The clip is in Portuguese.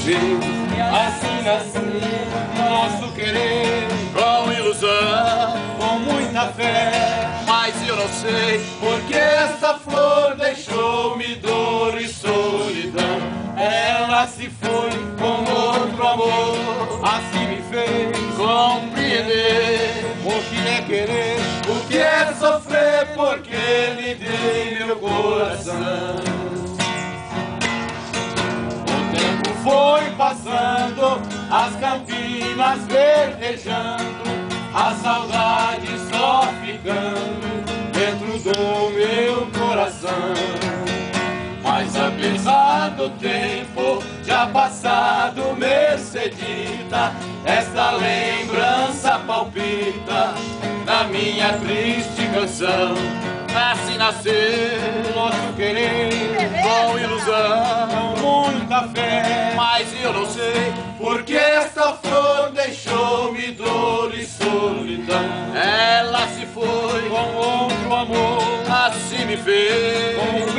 viver. Assim nasceu nosso querer, com ilusão, com muita fé. mas eu não sei Porque essa flor deixou-me dor e solidão. Ela se foi com outro amor, assim me fez compreender o que é querer, o que é sofrer, porque lhe dei meu coração. O tempo foi passando, as campinas verdejando, a saudade só ficando dentro do meu coração. Mas apesar do tempo já passado, Mercedita, esta lembrança palpita na minha triste canção. Assim nasceu Nosso querer, com ilusão, com muita fé. mas eu não sei Porque esta flor deixou-me dor e solidão. ela se foi, Com outro amor, assim me fez com